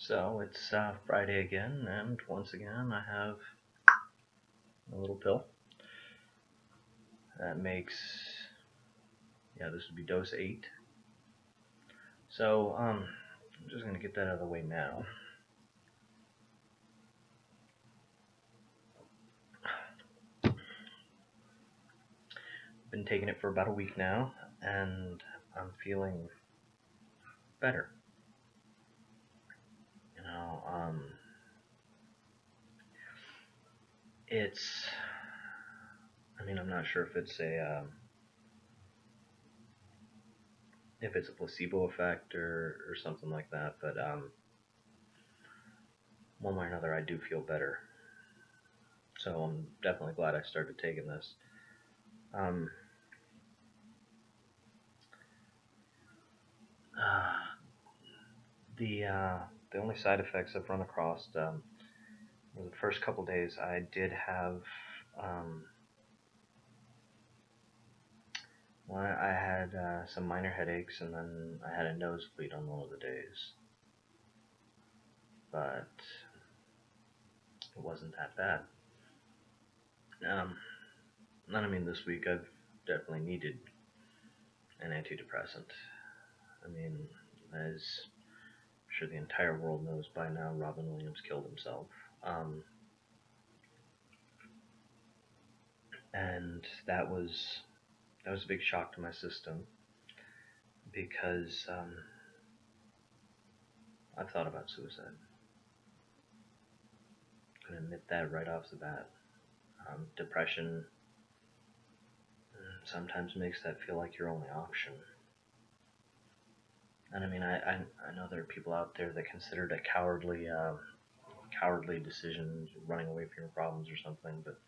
So it's Friday again, and once again I have a little pill that makes, this would be dose 8. So I'm just gonna get that out of the way now. Been taking it for about a week now, and I'm feeling better. You know, it's. I'm not sure if it's a placebo effect or something like that, but one way or another, I do feel better. So I'm definitely glad I started taking this. Um, the only side effects I've run across, the first couple days I did have, I had some minor headaches, and then I had a nosebleed on one of the days, but it wasn't that bad. This week I've definitely needed an antidepressant. As I'm sure the entire world knows by now, Robin Williams killed himself. And that was a big shock to my system because I've thought about suicide. I can admit that right off the bat. Depression sometimes makes that feel like your only option. And I know there are people out there that consider it a cowardly decision, running away from your problems or something, but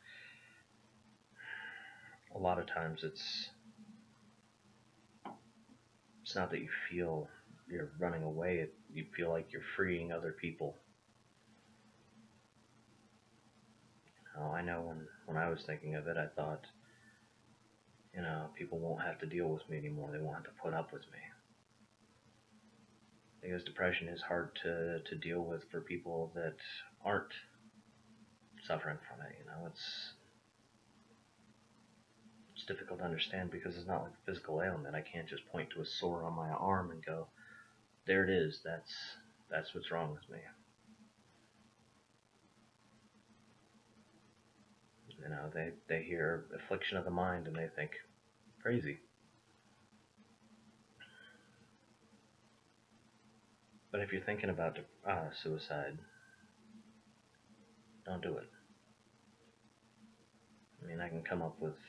a lot of times it's not that you feel you're running away, you feel like you're freeing other people. I know when I was thinking of it, I thought, people won't have to deal with me anymore. They won't have to put up with me. Because depression is hard to deal with for people that aren't suffering from it. It's difficult to understand because it's not like a physical ailment. I can't just point to a sore on my arm and go, there it is, that's what's wrong with me. They hear affliction of the mind and they think crazy. But if you're thinking about suicide, don't do it. I can come up with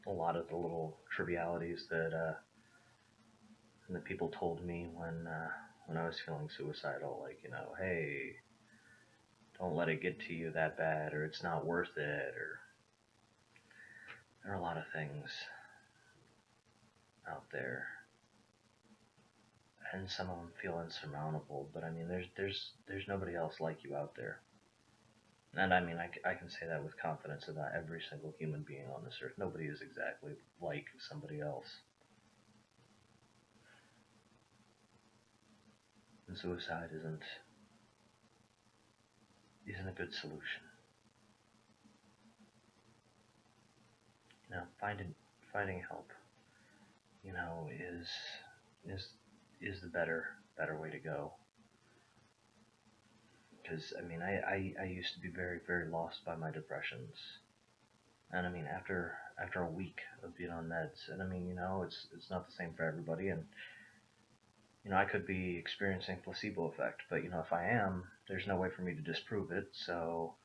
a lot of the little trivialities that people told me when I was feeling suicidal, like, hey, don't let it get to you that bad, or it's not worth it, or there are a lot of things out there, and some of them feel insurmountable. But there's nobody else like you out there, and I can say that with confidence about every single human being on this earth. Nobody is exactly like somebody else, and suicide isn't a good solution. Finding help, is the better way to go. Because I used to be very, very lost by my depressions, and after a week of being on meds, and it's not the same for everybody, and I could be experiencing placebo effect, but if I am, there's no way for me to disprove it, so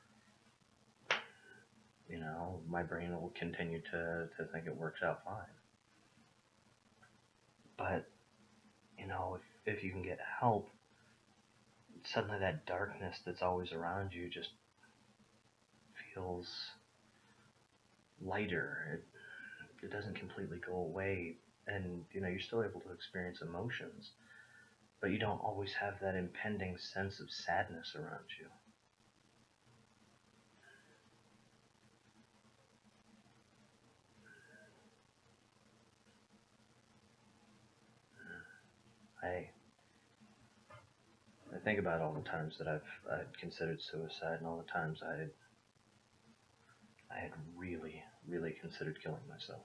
my brain will continue to think it works out fine. But if you can get help, suddenly that darkness that's always around you just feels lighter. It doesn't completely go away, and you're still able to experience emotions, but you don't always have that impending sense of sadness around you. think about all the times that I'd considered suicide, and all the times I had really, really considered killing myself.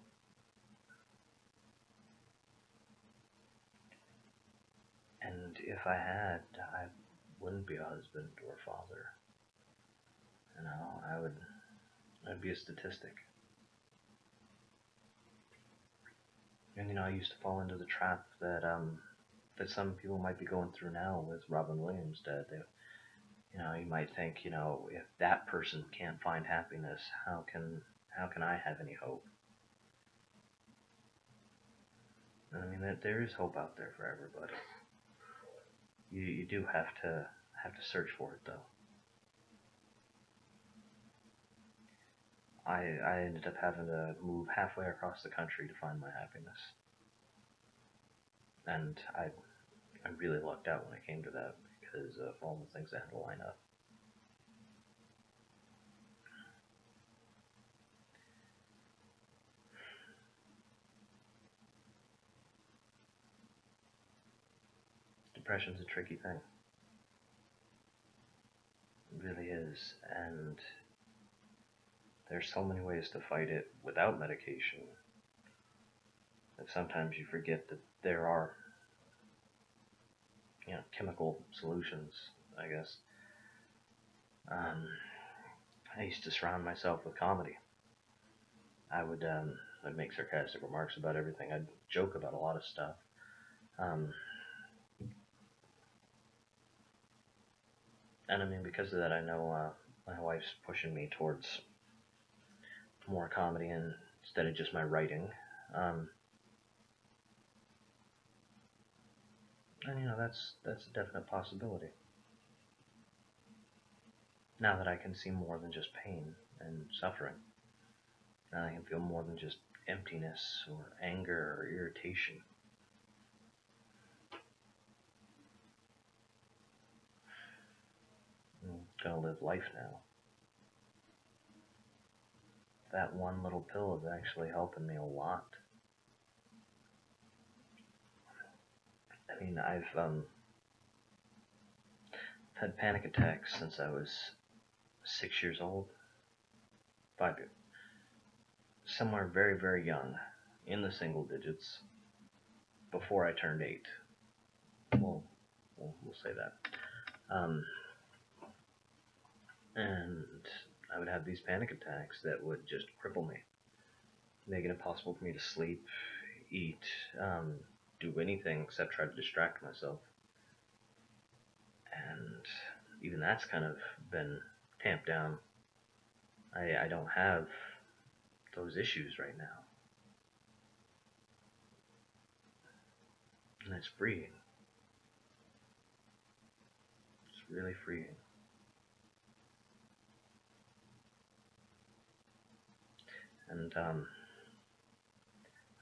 And if I had, I wouldn't be a husband or a father. I'd be a statistic. And I used to fall into the trap that some people might be going through now with Robin Williams dead. You might think, if that person can't find happiness, how can I have any hope? And there is hope out there for everybody. You do have to search for it, though. I ended up having to move halfway across the country to find my happiness. And I really lucked out when it came to that because of all the things that had to line up. Depression's a tricky thing. It really is. And there's so many ways to fight it without medication that sometimes you forget that there are chemical solutions, I guess. I used to surround myself with comedy. I'd make sarcastic remarks about everything. I'd joke about a lot of stuff. And because of that, I know my wife's pushing me towards more comedy instead of just my writing. And that's a definite possibility. Now that I can see more than just pain and suffering, now I can feel more than just emptiness or anger or irritation. I'm gonna live life now. That one little pill is actually helping me a lot. I've had panic attacks since I was 6 years old, 5 years, somewhere very, very young, in the single digits, before I turned 8. We'll say that. And I would have these panic attacks that would just cripple me, make it impossible for me to sleep, eat, do anything except try to distract myself. And even that's kind of been tamped down. I don't have those issues right now. And it's freeing. It's really freeing. And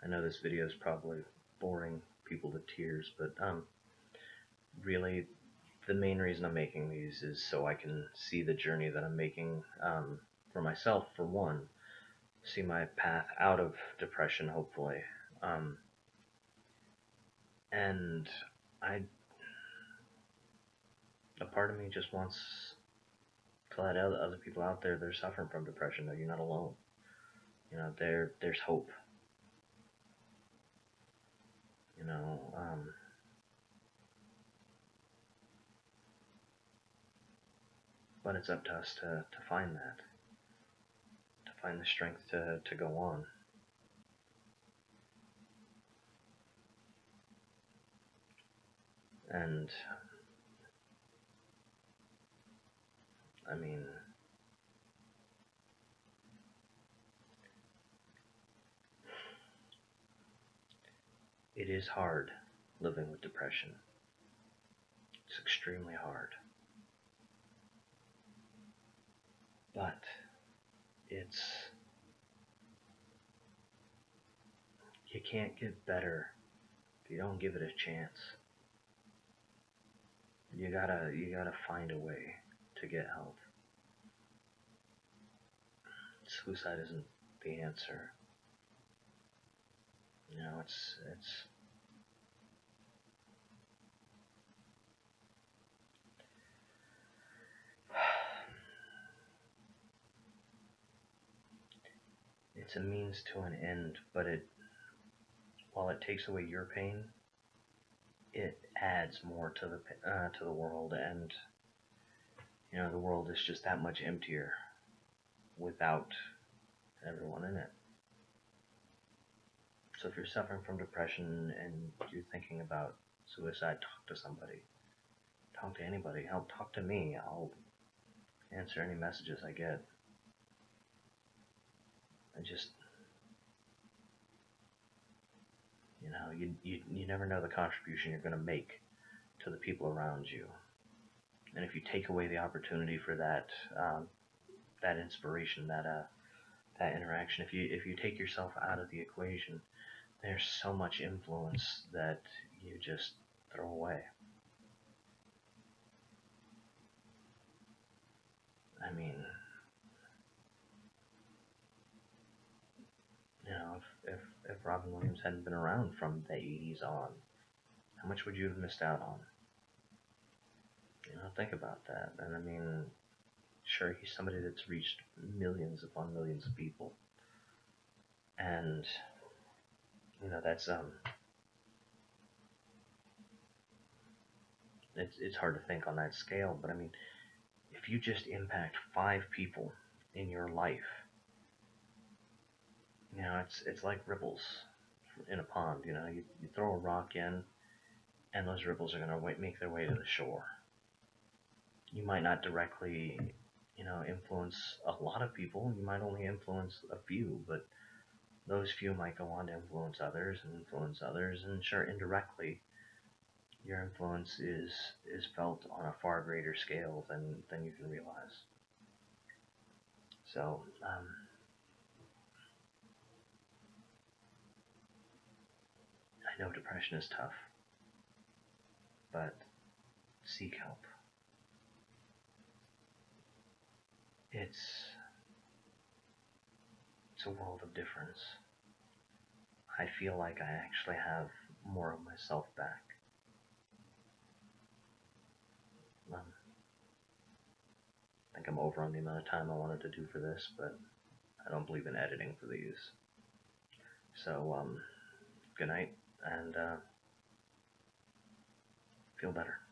I know this video is probably boring people to tears, but really the main reason I'm making these is so I can see the journey that I'm making for myself, for one, see my path out of depression, hopefully. And a part of me just wants to let other people out there that are suffering from depression know you're not alone. There's hope. But it's up to us to find that, to find the strength to go on. And it is hard living with depression. It's extremely hard. But you can't get better if you don't give it a chance. You gotta find a way to get help. Suicide isn't the answer. it's a means to an end, but while it takes away your pain, it adds more to the world, and the world is just that much emptier without everyone in it. So if you're suffering from depression and you're thinking about suicide, talk to somebody. Talk to anybody. Help, talk to me. I'll answer any messages I get. I just, you never know the contribution you're going to make to the people around you. And if you take away the opportunity for that inspiration, that interaction, if you take yourself out of the equation, there's so much influence that you just throw away. I mean, if Robin Williams hadn't been around from the 80s on, how much would you have missed out on? Think about that. And I mean, sure, he's somebody that's reached millions upon millions of people. And, that's, it's hard to think on that scale, but I mean, if you just impact 5 people in your life, it's like ripples in a pond. You throw a rock in, and those ripples are going to make their way to the shore. You might not directly, influence a lot of people. You might only influence a few, but those few might go on to influence others, and sure, indirectly, your influence is felt on a far greater scale than you can realize. So, I know depression is tough, but seek help. It's a world of difference. I feel like I actually have more of myself back. I think I'm over on the amount of time I wanted to do for this, but I don't believe in editing for these. So, good night, and feel better.